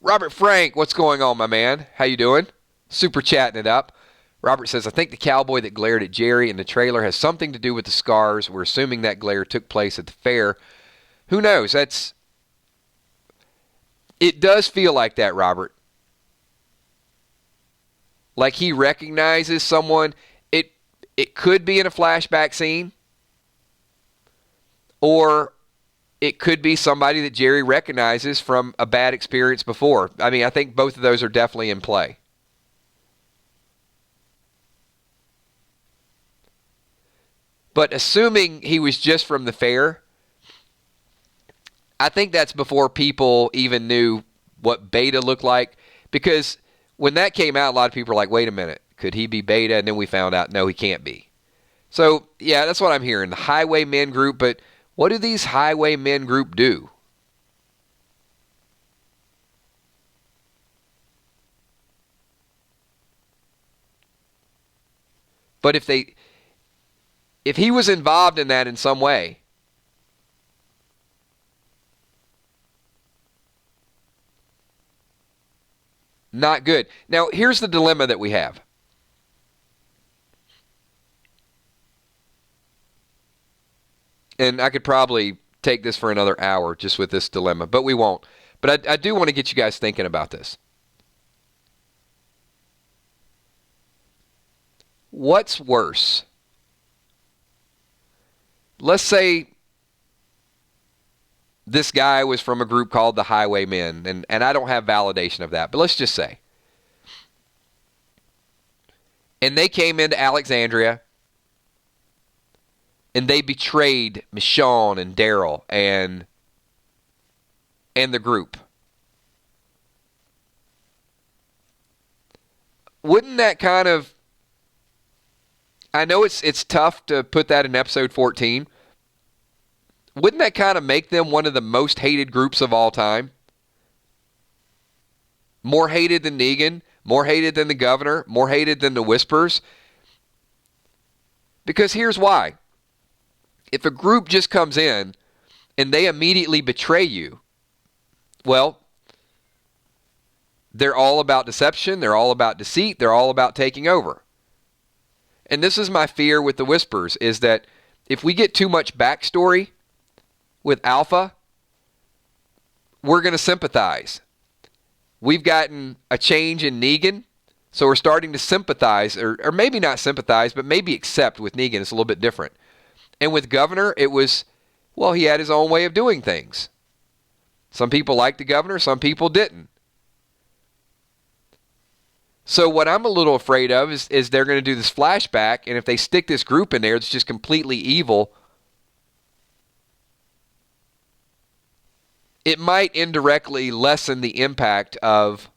Robert Frank, what's going on, my man? How you doing? Super chatting it up. Robert says, I think the cowboy that glared at Jerry in the trailer has something to do with the scars. We're assuming that glare took place at the fair. Who knows? It does feel like that, Robert. Like he recognizes someone. It could be in a flashback scene. Or it could be somebody that Jerry recognizes from a bad experience before. I mean, I think both of those are definitely in play. But assuming he was just from the fair, I think that's before people even knew what Beta looked like. Because when that came out, a lot of people were like, wait a minute, could he be Beta? And then we found out, no, he can't be. So, yeah, that's what I'm hearing. The Highwaymen group, but what do these Highwaymen group do? But if he was involved in that in some way, not good. Now, here's the dilemma that we have. And I could probably take this for another hour just with this dilemma, but we won't. But I do want to get you guys thinking about this. What's worse? Let's say this guy was from a group called the Highwaymen, and I don't have validation of that, but let's just say. And they came into Alexandria, and they betrayed Michonne and Daryl and the group. Wouldn't that kind of... I know it's tough to put that in episode 14. Wouldn't that kind of make them one of the most hated groups of all time? More hated than Negan, more hated than the governor, more hated than the Whispers. Because here's why. If a group just comes in and they immediately betray you, well, they're all about deception, they're all about deceit, they're all about taking over. And this is my fear with the Whispers, is that if we get too much backstory with Alpha, we're going to sympathize. We've gotten a change in Negan, so we're starting to sympathize, or maybe not sympathize, but maybe accept with Negan. It's a little bit different. And with Governor, it was, well, he had his own way of doing things. Some people liked the Governor, some people didn't. So what I'm a little afraid of is they're going to do this flashback, and if they stick this group in there that's just completely evil, it might indirectly lessen the impact of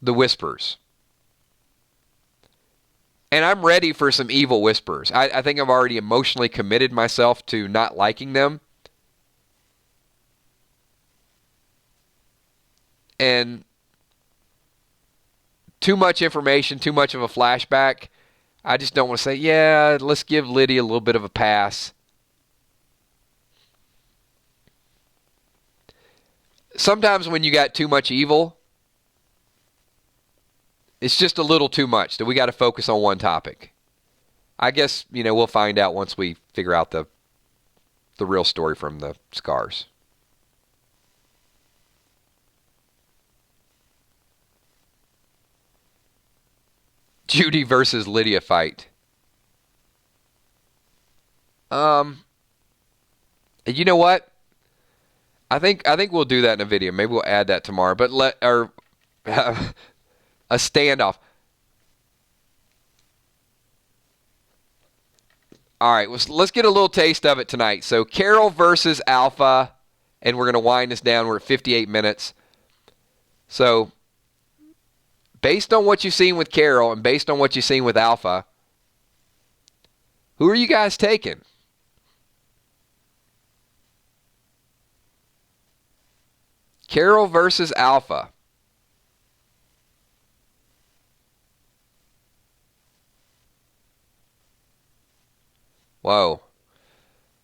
the Whispers. And I'm ready for some evil Whispers. I think I've already emotionally committed myself to not liking them. And too much information, too much of a flashback. I just don't want to say, yeah, let's give Lydia a little bit of a pass. Sometimes when you got too much evil, it's just a little too much that we got to focus on one topic. I guess, we'll find out once we figure out the real story from the scars. Judy versus Lydia fight. You know what? I think we'll do that in a video. Maybe we'll add that tomorrow. But a standoff. All right, let's get a little taste of it tonight. So Carol versus Alpha, and we're going to wind this down. We're at 58 minutes. So based on what you've seen with Carol and based on what you've seen with Alpha, who are you guys taking? Carol versus Alpha. Whoa.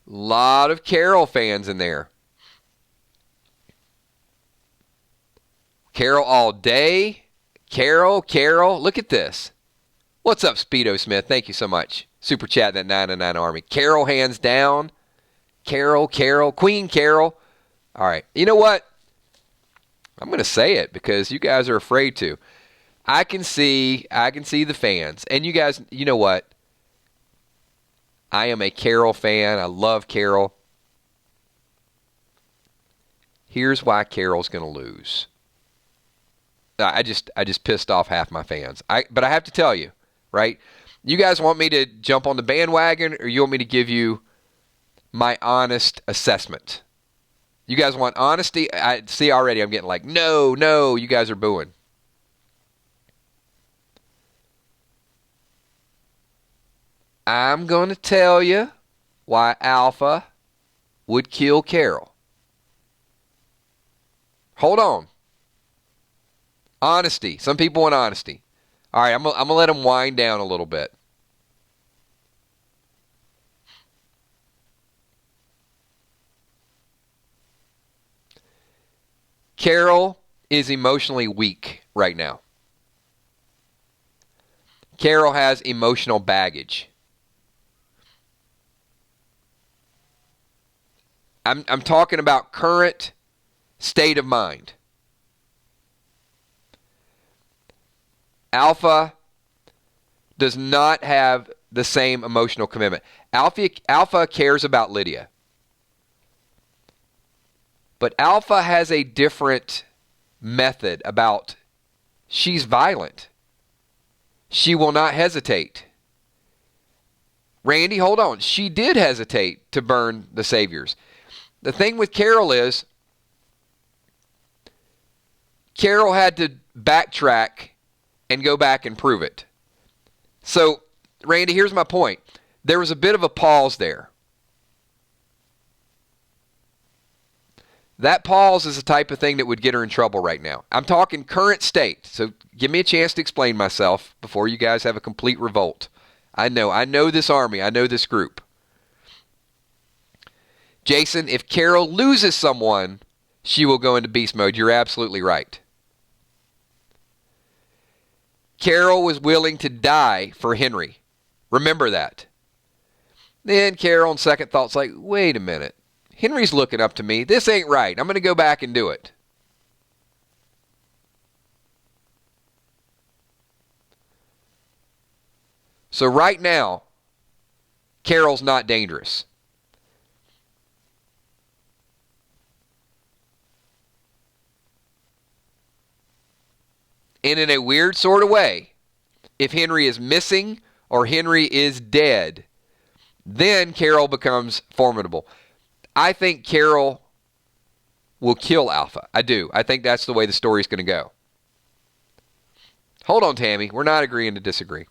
Lot of Carol fans in there. Carol all day. Carol. Look at this. What's up, Speedo Smith? Thank you so much. Super chat that 909 Army. Carol hands down. Carol. Queen Carol. All right. You know what? I'm going to say it because you guys are afraid to. I can see the fans. And you guys, you know what? I am a Carol fan. I love Carol. Here's why Carol's going to lose. I just pissed off half my fans. But I have to tell you, right? You guys want me to jump on the bandwagon, or you want me to give you my honest assessment? You guys want honesty? I see already I'm getting like, no, you guys are booing. I'm going to tell you why Alpha would kill Carol. Hold on. Honesty. Some people want honesty. All right, I'm going to let them wind down a little bit. Carol is emotionally weak right now. Carol has emotional baggage. I'm talking about current state of mind. Alpha does not have the same emotional commitment. Alpha cares about Lydia. But Alpha has a different method about she's violent. She will not hesitate. Randy, hold on. She did hesitate to burn the saviors. The thing with Carol is Carol had to backtrack and go back and prove it. So, Randy, here's my point. There was a bit of a pause there. That pause is the type of thing that would get her in trouble right now. I'm talking current state, so give me a chance to explain myself before you guys have a complete revolt. I know this army. I know this group. Jason, if Carol loses someone, she will go into beast mode. You're absolutely right. Carol was willing to die for Henry. Remember that. Then Carol, on second thought's like, wait a minute. Henry's looking up to me. This ain't right. I'm going to go back and do it. So right now, Carol's not dangerous. And in a weird sort of way, if Henry is missing or Henry is dead, then Carol becomes formidable. I think Carol will kill Alpha. I do. I think that's the way the story's going to go. Hold on, Tammy. We're not agreeing to disagree.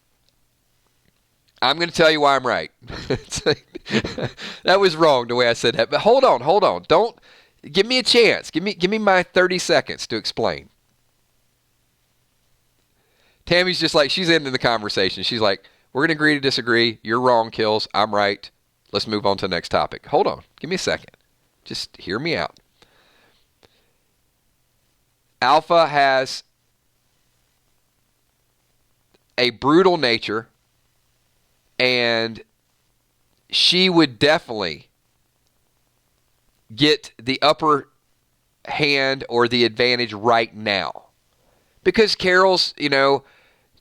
I'm going to tell you why I'm right. That was wrong the way I said that. But hold on. Don't give me a chance. Give me my 30 seconds to explain. Tammy's just like, she's ending the conversation. She's like, we're going to agree to disagree. You're wrong, Kills. I'm right. Let's move on to the next topic. Hold on. Give me a second. Just hear me out. Alpha has a brutal nature, and she would definitely get the upper hand or the advantage right now. Because Carol's,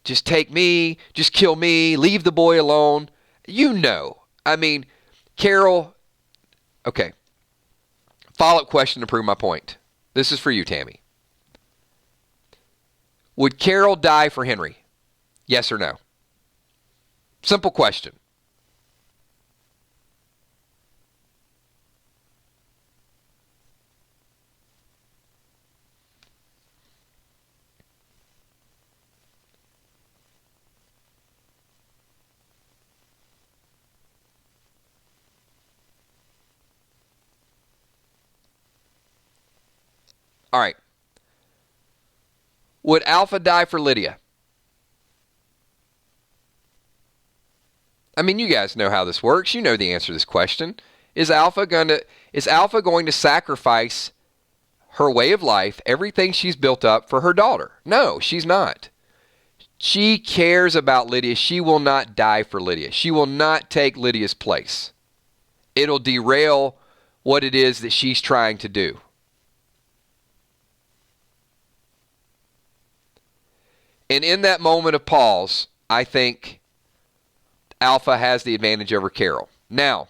just take me, just kill me, leave the boy alone. I mean, Carol, okay. Follow-up question to prove my point. This is for you, Tammy. Would Carol die for Henry? Yes or no? Simple question. All right. Would Alpha die for Lydia? I mean, you guys know how this works. You know the answer to this question. Is Alpha going to sacrifice her way of life, everything she's built up for her daughter? No, she's not. She cares about Lydia. She will not die for Lydia. She will not take Lydia's place. It'll derail what it is that she's trying to do. And in that moment of pause, I think Alpha has the advantage over Carol. Now,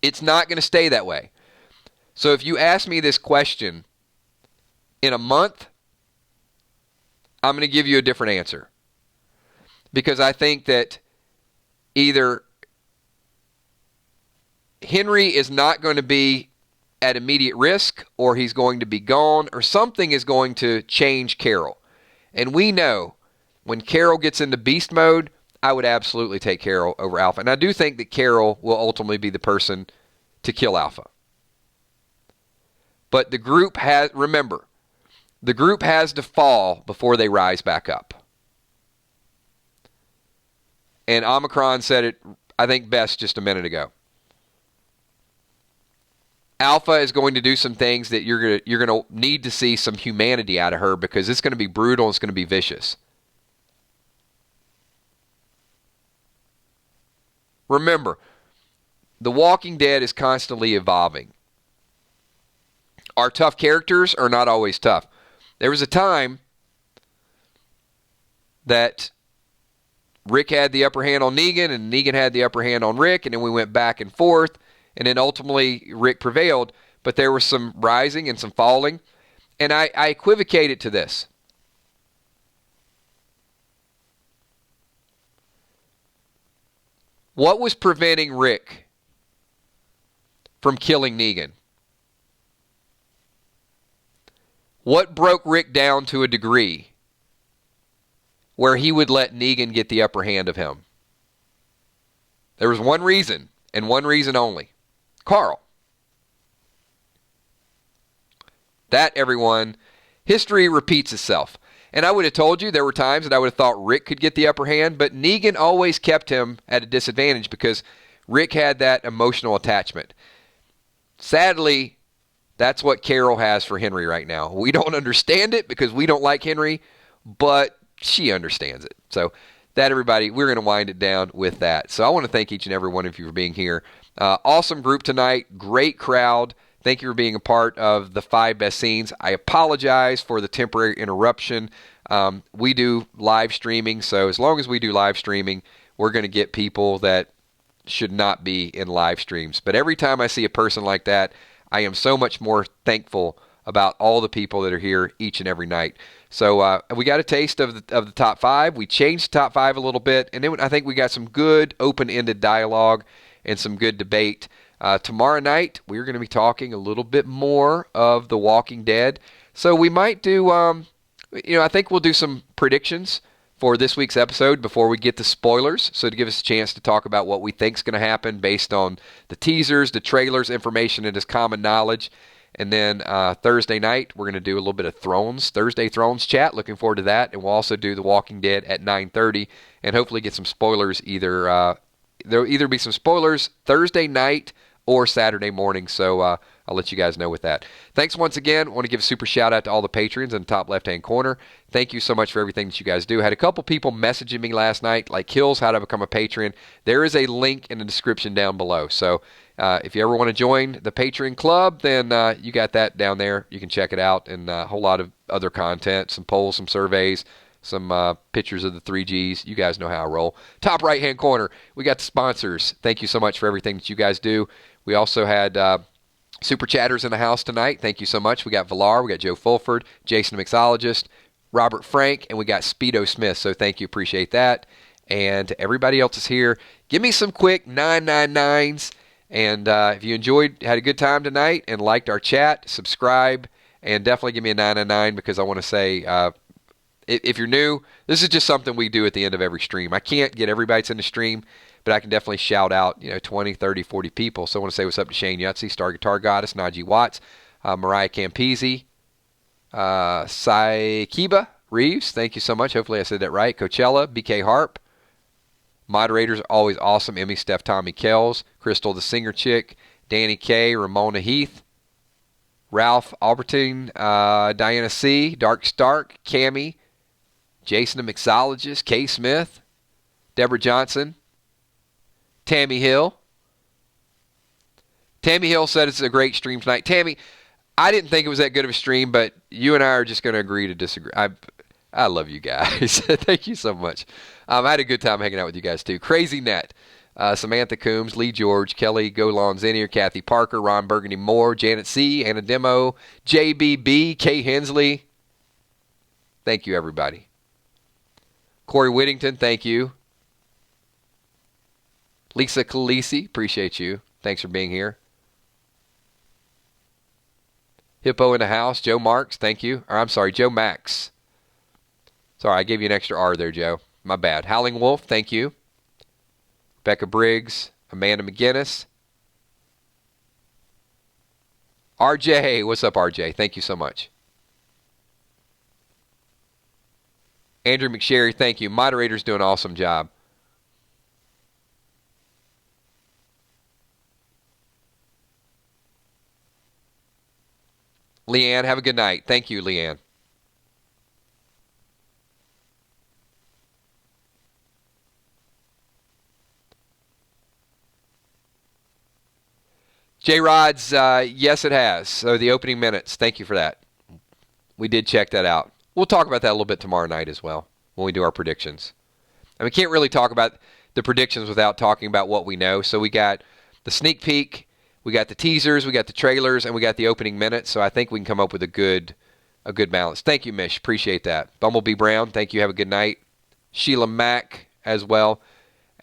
it's not going to stay that way. So if you ask me this question in a month, I'm going to give you a different answer. Because I think that either Henry is not going to be at immediate risk, or he's going to be gone, or something is going to change Carol. And we know when Carol gets into beast mode, I would absolutely take Carol over Alpha. And I do think that Carol will ultimately be the person to kill Alpha. But the group has to fall before they rise back up. And Omicron said it, I think, best just a minute ago. Alpha is going to do some things that you're going to need to see some humanity out of her, because it's going to be brutal and it's going to be vicious. Remember, The Walking Dead is constantly evolving. Our tough characters are not always tough. There was a time that Rick had the upper hand on Negan, and Negan had the upper hand on Rick, and then we went back and forth, and then ultimately Rick prevailed, but there was some rising and some falling, and I equivocate it to this. What was preventing Rick from killing Negan? What broke Rick down to a degree where he would let Negan get the upper hand of him? There was one reason, and one reason only. Carl. That, everyone, history repeats itself. And I would have told you there were times that I would have thought Rick could get the upper hand, but Negan always kept him at a disadvantage because Rick had that emotional attachment. Sadly, that's what Carol has for Henry right now. We don't understand it because we don't like Henry, but she understands it. So that, everybody, we're going to wind it down with that. So I want to thank each and every one of you for being here. Awesome group tonight. Great crowd. Thank you for being a part of the 5 best scenes. I apologize for the temporary interruption. We do live streaming, so as long as we do live streaming, we're going to get people that should not be in live streams. But every time I see a person like that, I am so much more thankful about all the people that are here each and every night. So we got a taste of the top 5. We changed the top 5 a little bit, and then I think we got some good open-ended dialogue and some good debate. Tomorrow night, we're going to be talking a little bit more of The Walking Dead. So we might do, I think we'll do some predictions for this week's episode before we get to spoilers. So to give us a chance to talk about what we think is going to happen based on the teasers, the trailers, information that is common knowledge. And then Thursday night, we're going to do a little bit of Thursday Thrones chat. Looking forward to that. And we'll also do The Walking Dead at 9:30 and hopefully get some spoilers there'll either be some spoilers Thursday night or Saturday morning, so I'll let you guys know with that. Thanks once again. I want to give a super shout out to all the patrons in the top left-hand corner. Thank you so much for everything that you guys do. I had a couple people messaging me last night, like Hills, how to become a patron. There is a link in the description down below. So if you ever want to join the Patreon club, then you got that down there. You can check it out, and a whole lot of other content, some polls, some surveys, some pictures of the 3Gs. You guys know how I roll. Top right-hand corner, we got the sponsors. Thank you so much for everything that you guys do. We also had Super Chatters in the house tonight. Thank you so much. We got Villar, we got Joe Fulford, Jason the Mixologist, Robert Frank, and we got Speedo Smith. So thank you. Appreciate that. And everybody else is here. Give me some quick 999s. And if you had a good time tonight and liked our chat, subscribe, and definitely give me a 999 because I want to say, if you're new, this is just something we do at the end of every stream. I can't get everybody that's in the stream, but I can definitely shout out 20, 30, 40 people. So I want to say what's up to Shane Yutzi, Star Guitar Goddess, Najee Watts, Mariah Campese, Saikiba Reeves. Thank you so much. Hopefully I said that right. Coachella, BK Harp. Moderators are always awesome. Emmy, Steph, Tommy Kells, Crystal the Singer Chick, Danny K, Ramona Heath, Ralph Albertine, Diana C, Dark Stark, Cammy, Jason the Mixologist, Kay Smith, Deborah Johnson, Tammy Hill. Tammy Hill said it's a great stream tonight. Tammy, I didn't think it was that good of a stream, but you and I are just going to agree to disagree. I love you guys. Thank you so much. I had a good time hanging out with you guys too. Crazy Net, Samantha Coombs, Lee George, Kelly Golan Zenier, Kathy Parker, Ron Burgundy Moore, Janet C, Anna Demo, JBB, Kay Hensley. Thank you, everybody. Corey Whittington, thank you. Lisa Khaleesi, appreciate you. Thanks for being here. Hippo in the house, Joe Marks, thank you. Or I'm sorry, Joe Max. Sorry, I gave you an extra R there, Joe. My bad. Howling Wolf, thank you. Becca Briggs, Amanda McGinnis. RJ, what's up, RJ? Thank you so much. Andrew McSherry, thank you. Moderator's doing an awesome job. Leanne, have a good night. Thank you, Leanne. J-Rods, yes, it has. So the opening minutes, thank you for that. We did check that out. We'll talk about that a little bit tomorrow night as well when we do our predictions. And we can't really talk about the predictions without talking about what we know. So we got the sneak peek, we got the teasers, we got the trailers, and we got the opening minutes. So I think we can come up with a good balance. Thank you, Mish. Appreciate that. Bumblebee Brown, thank you. Have a good night. Sheila Mack as well.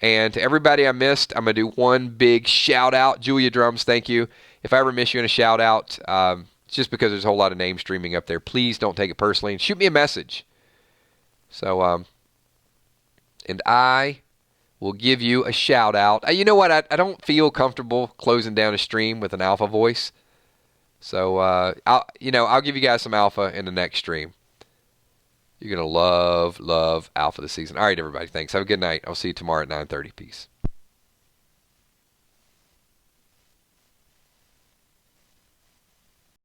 And to everybody I missed, I'm going to do one big shout out. Julia Drums, thank you. If I ever miss you in a shout out, just because there's a whole lot of names streaming up there, please don't take it personally and shoot me a message. So, and I will give you a shout out. You know what? I don't feel comfortable closing down a stream with an alpha voice. So, I'll give you guys some alpha in the next stream. You're going to love alpha this season. All right, everybody. Thanks. Have a good night. I'll see you tomorrow at 9:30. Peace.